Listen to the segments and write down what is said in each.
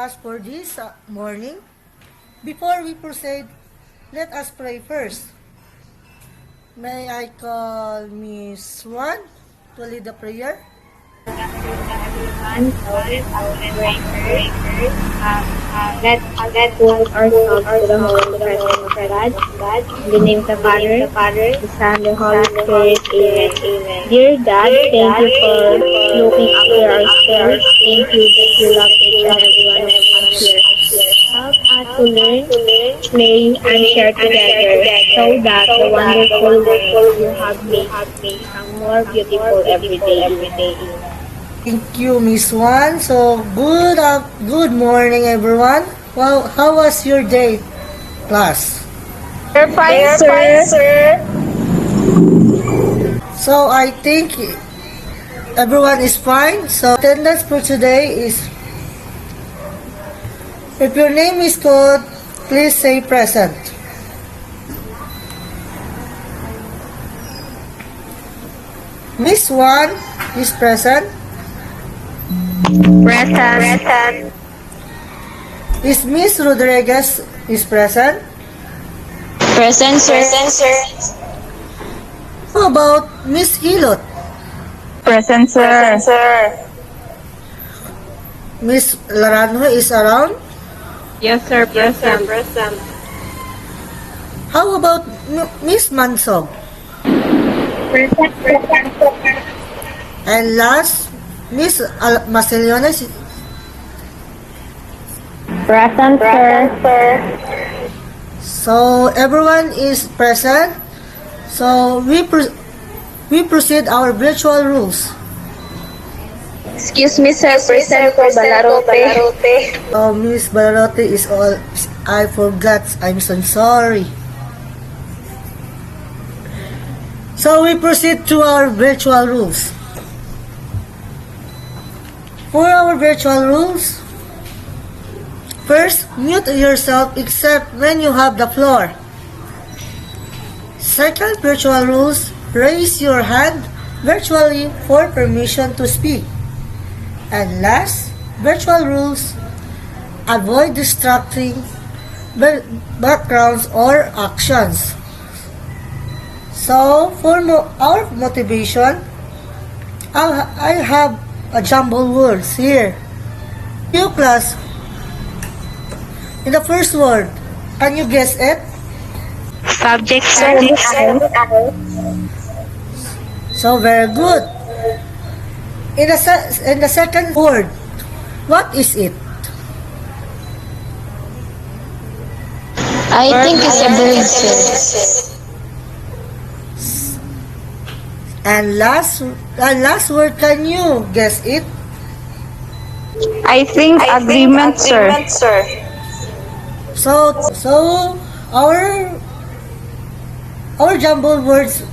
class for this morning. Before we proceed, let us pray first. May I call Miss Juan to lead the prayer? Everyone, so let's pray first. Let's hold ourselves to the holy presence of God. In the name of the Father, the Son, the Holy Spirit. Amen. Dear God, thank you for looking after our souls. Thank you that you love each and every one of us here. Help us to learn, play, and share together so that the wonderful world you have made become more beautiful every day. Thank you, Miss Juan. So, good morning, everyone. Wow, how was your day, class? We're fine, sir. So, I think everyone is fine. So, attendance for today is, if your name is called, please say present. Miss Juan is present. Present. Is Miss Rodriguez is present? Present, sir. How about Miss Hilot? Present, sir. Miss Laranjo is around? Yes, sir. Present. How about Miss Mansog? Present. And last, Miss Masillones. Present, sir. So everyone is present. So we proceed our virtual rules. Excuse me, sir. Present for Balarote. Oh, Miss Balarote is all. I forgot. I'm so sorry. So we proceed to our virtual rules. For our virtual rules, first, mute yourself except when you have the floor. Second virtual rules, raise your hand virtually for permission to speak. And last, virtual rules, avoid distracting backgrounds or actions. So, for our motivation, I have a jumble words here. You class, in the first word, can you guess it? Subject, sir. So very good. In the second word, what is it? I think it's a bird, sir. And last word, can you guess it? I think agreement, sir. So our jumbled words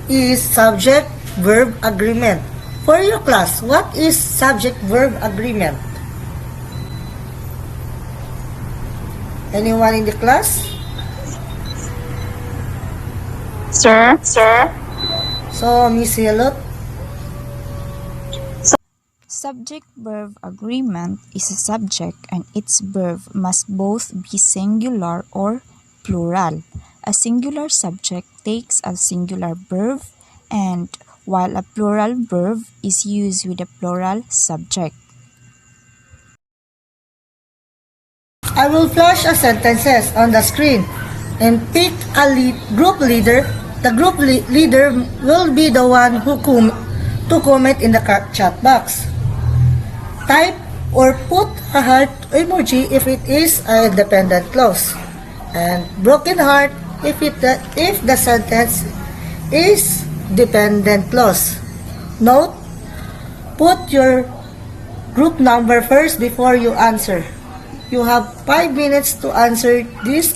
is subject verb agreement. For your class, what is subject verb agreement? Anyone in the class? Sir. So Miss Hilot, Subject-verb agreement is a subject and its verb must both be singular or plural. A singular subject takes a singular verb, and while a plural verb is used with a plural subject. I will flash a sentences on the screen and pick a group leader. The group leader will be the one who to comment in the chat box. Type or put a heart emoji if it is a dependent clause, and broken heart if the sentence is dependent clause. Note: put your group number first before you answer. You have 5 minutes to answer this.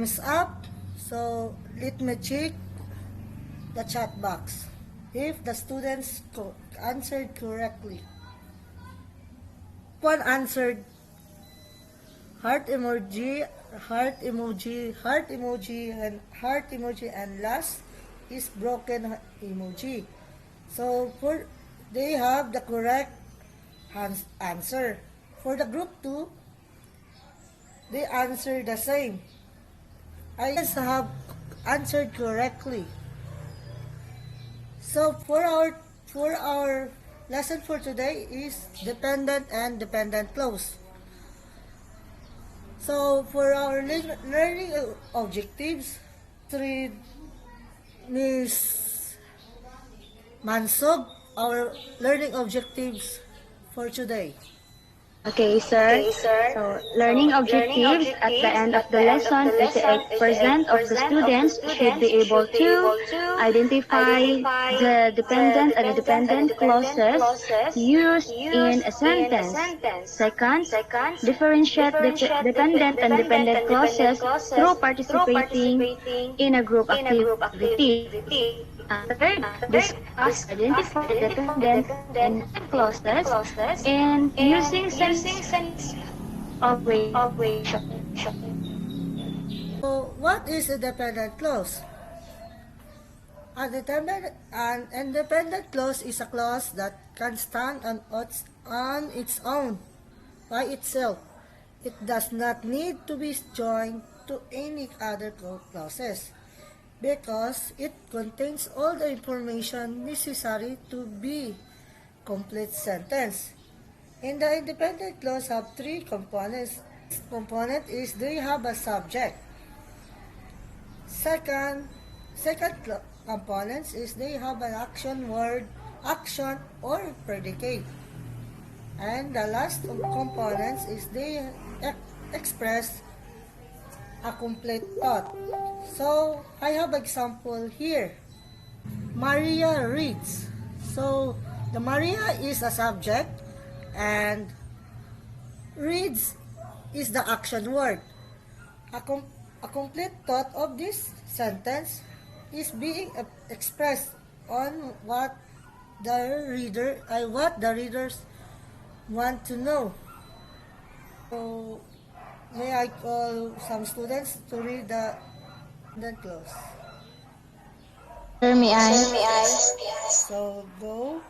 is up. So let me check the chat box if the students answered correctly. One answered heart emoji, heart emoji, heart emoji, and heart emoji, and last is broken emoji. So they have the correct answer. For the group 2, they answer the same. I have answered correctly. So for our lesson for today is dependent and dependent clause. So for our learning objectives, read Miss Mansog our learning objectives for today. Okay, sir. So, learning objectives at the end of the lesson, 58% of the students should be able to identify the dependent and dependent clauses used in a sentence. Second, differentiate dependent and dependent clauses through participating in a group activity. Third, discuss, identify dependent and clauses and using sense of ratio. So what is a dependent clause? An independent clause is a clause that can stand on its own by itself. It does not need to be joined to any other clauses because it contains all the information necessary to be complete sentence. In the independent clause have three components. Component is they have a subject. Second components is they have an action word, action or predicate. And the last components is they express a complete thought. So I have example here. Maria reads. So the Maria is a subject and reads is the action word. A complete thought of this sentence is being expressed on what the readers want to know. So may I call some students to read the clause. Sir, may I? So go.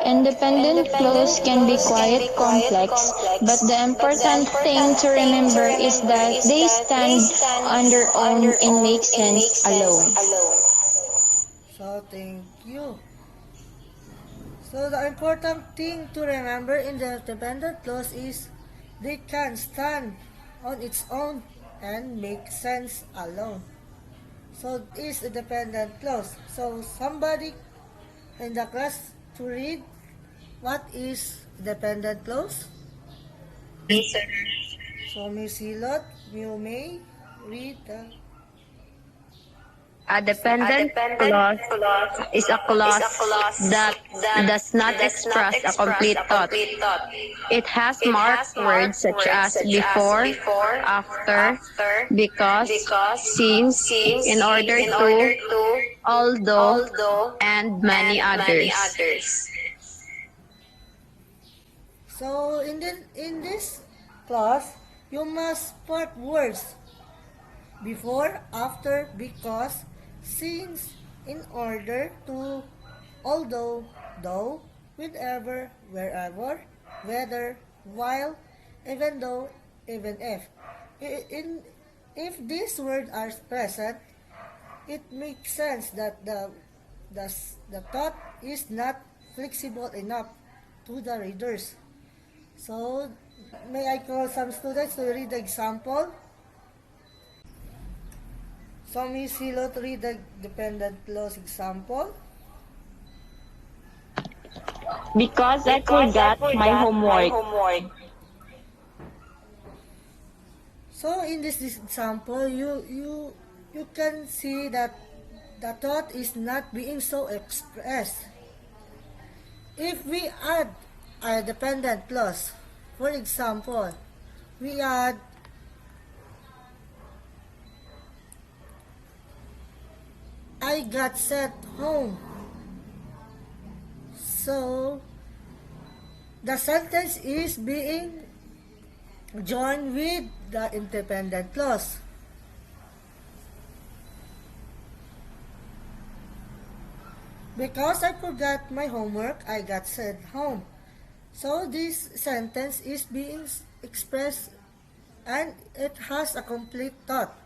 Independent clause can be quite complex, but the important thing to remember is that they stand on their own and make sense alone. So thank you. So the important thing to remember in the dependent clause is they can stand on its own and make sense alone. So is a dependent clause. So somebody in the class to read what is dependent clause? Yes, sir. So Miss Hilot, you may read the A dependent clause is a clause that does not express a complete thought. It has marked words such as before, after, because, since, in order to, although, and many others. So in this class, you must put words before, after, because, since, in order to, although, though, whenever, wherever, whether, while, even though, even if. If these words are present, it makes sense that the thought is not flexible enough to the readers. So, may I call some students to read the example? So, Miss Hilo to read the dependent clause example. Because I forgot my homework. So, in this example, you can see that the thought is not being so expressed. If we add a dependent clause, for example, we add I got sent home. So, the sentence is being joined with the independent clause. Because I forgot my homework, I got sent home. So this sentence is being expressed and it has a complete thought.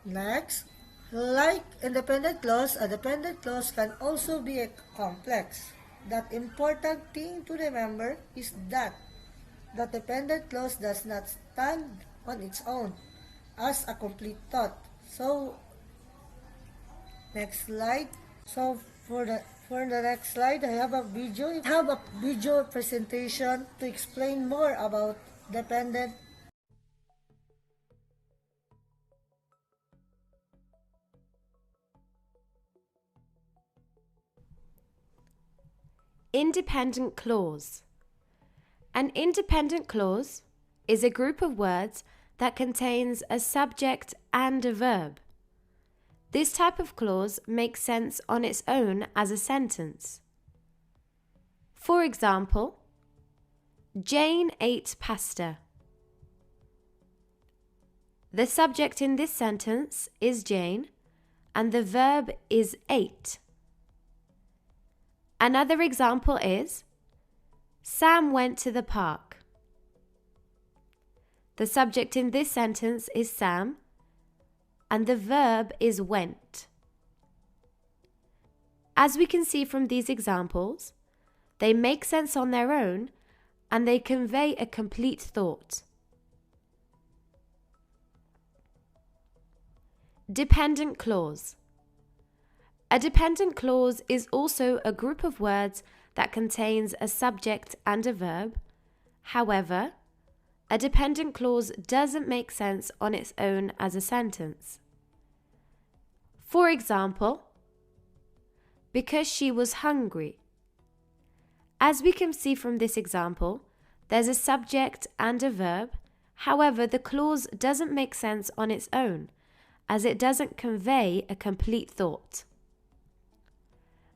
Next, like independent clause, a dependent clause can also be a complex. That important thing to remember is that the dependent clause does not stand on its own as a complete thought. So, next slide. So for the next slide, I have a video presentation to explain more about dependent. Independent clause. An independent clause is a group of words that contains a subject and a verb. This type of clause makes sense on its own as a sentence. For example, Jane ate pasta. The subject in this sentence is Jane, and the verb is ate. Another example is, Sam went to the park. The subject in this sentence is Sam, and the verb is went. As we can see from these examples, they make sense on their own and they convey a complete thought. Dependent clause. A dependent clause is also a group of words that contains a subject and a verb. However, a dependent clause doesn't make sense on its own as a sentence. For example, because she was hungry. As we can see from this example, there's a subject and a verb. However, the clause doesn't make sense on its own, as it doesn't convey a complete thought.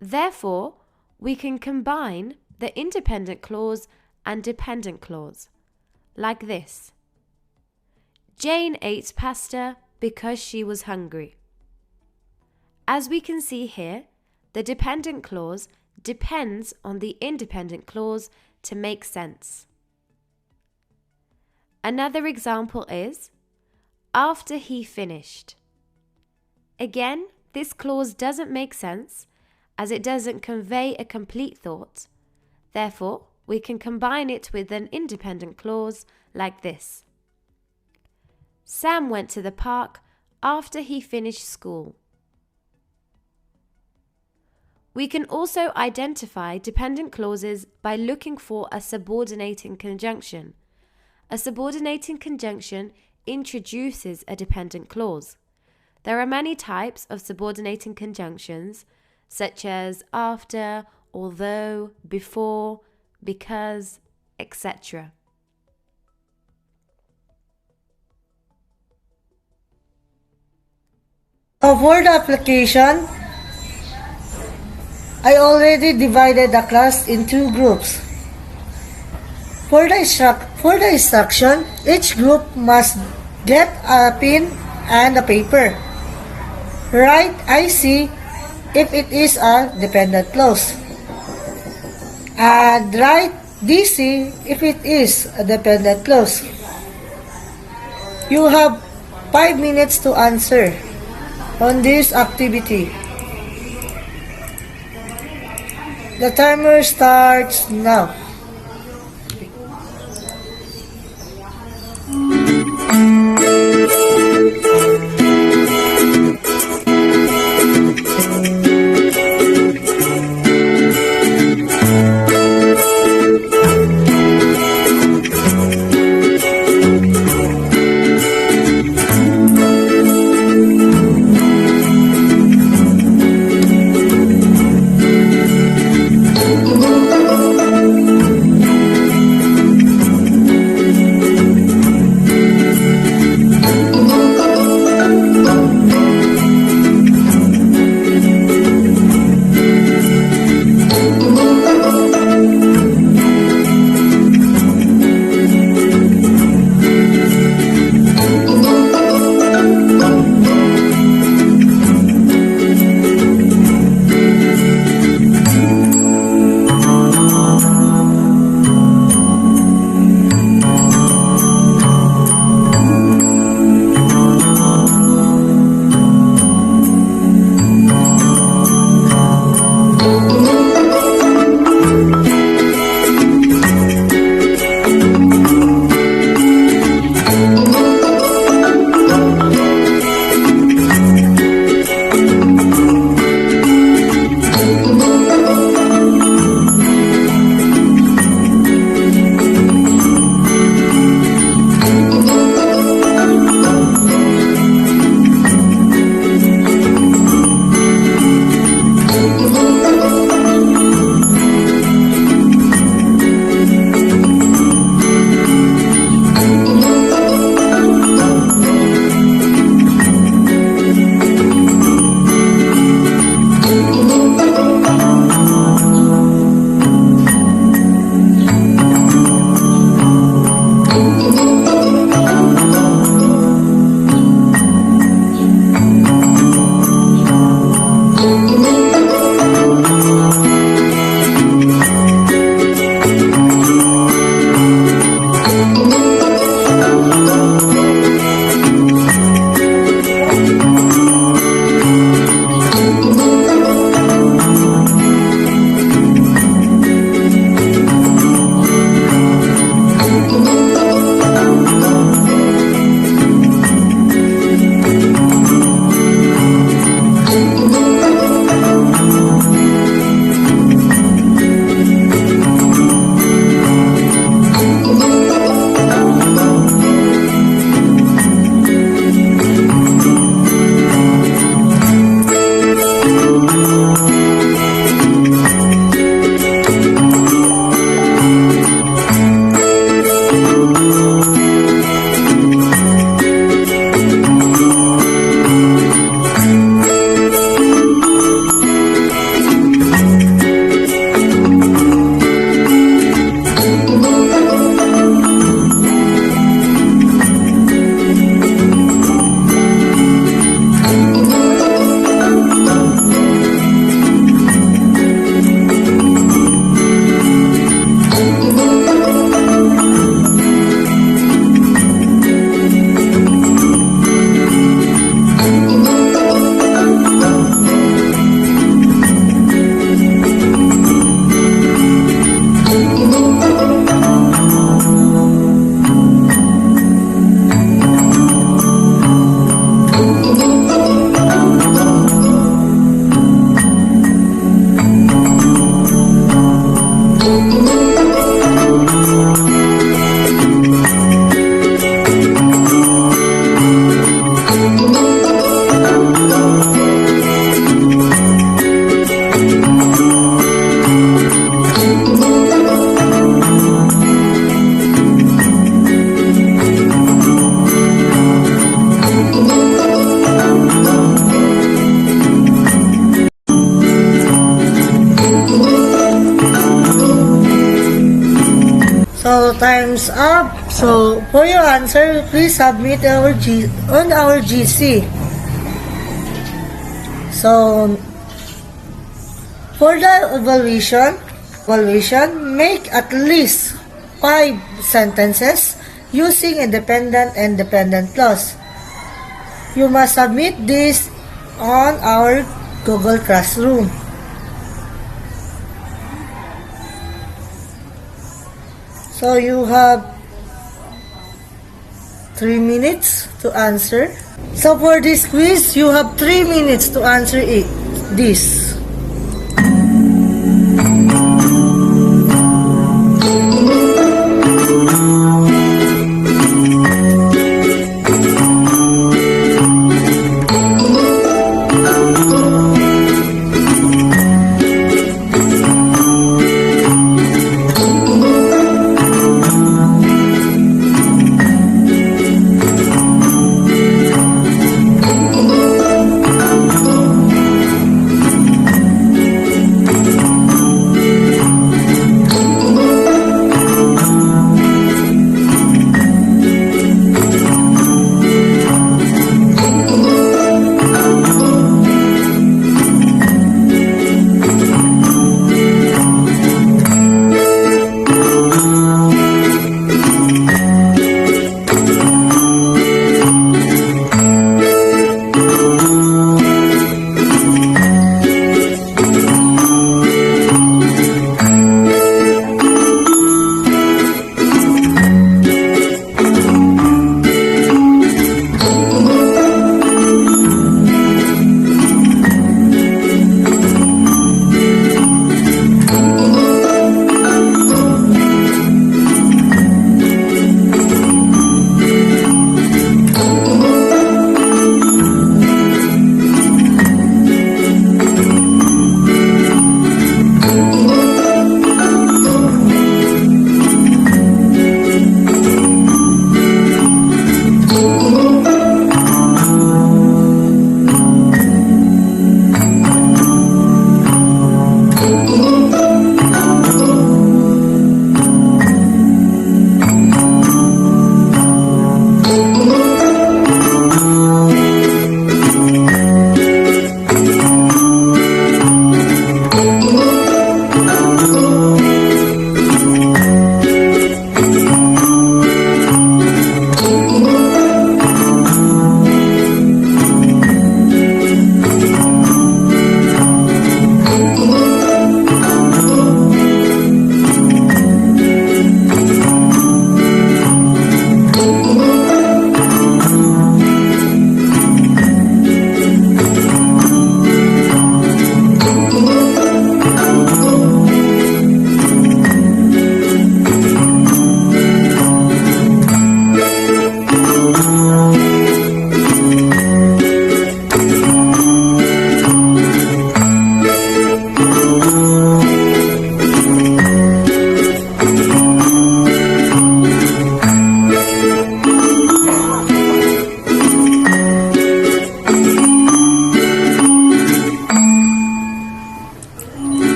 Therefore, we can combine the independent clause and dependent clause, like this. Jane ate pasta because she was hungry. As we can see here, the dependent clause depends on the independent clause to make sense. Another example is, after he finished. Again, this clause doesn't make sense as it doesn't convey a complete thought. Therefore, we can combine it with an independent clause like this. Sam went to the park after he finished school. We can also identify dependent clauses by looking for a subordinating conjunction. A subordinating conjunction introduces a dependent clause. There are many types of subordinating conjunctions, such as after, although, before, because, etc. For the application, I already divided the class in two groups. For the instruction, each group must get a pen and a paper. Write IC if it is a dependent clause. And write DC if it is a dependent clause. You have 5 minutes to answer on this activity. The timer starts now. So time's up. So for your answer, please submit on our GC. So for the evaluation, make at least 5 sentences using independent and dependent clause. You must submit this on our Google Classroom. So you have 3 minutes to answer. So for this quiz, you have 3 minutes to answer this.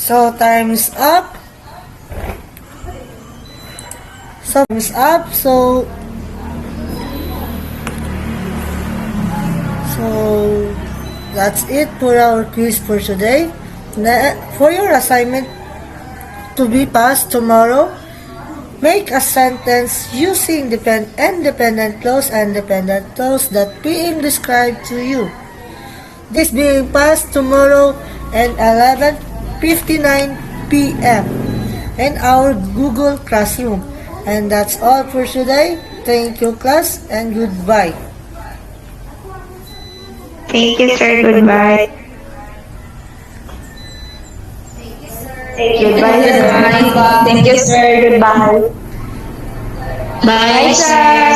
So time's up. So that's it for our quiz for today. For your assignment to be passed tomorrow, make a sentence using independent clause and dependent clause that being described to you. This being passed tomorrow at 11:59 p.m. in our Google Classroom. And that's all for today. Thank you, class, and goodbye. Thank you, sir. Goodbye. Goodbye, sir. Thank you, sir. Goodbye. Bye, sir.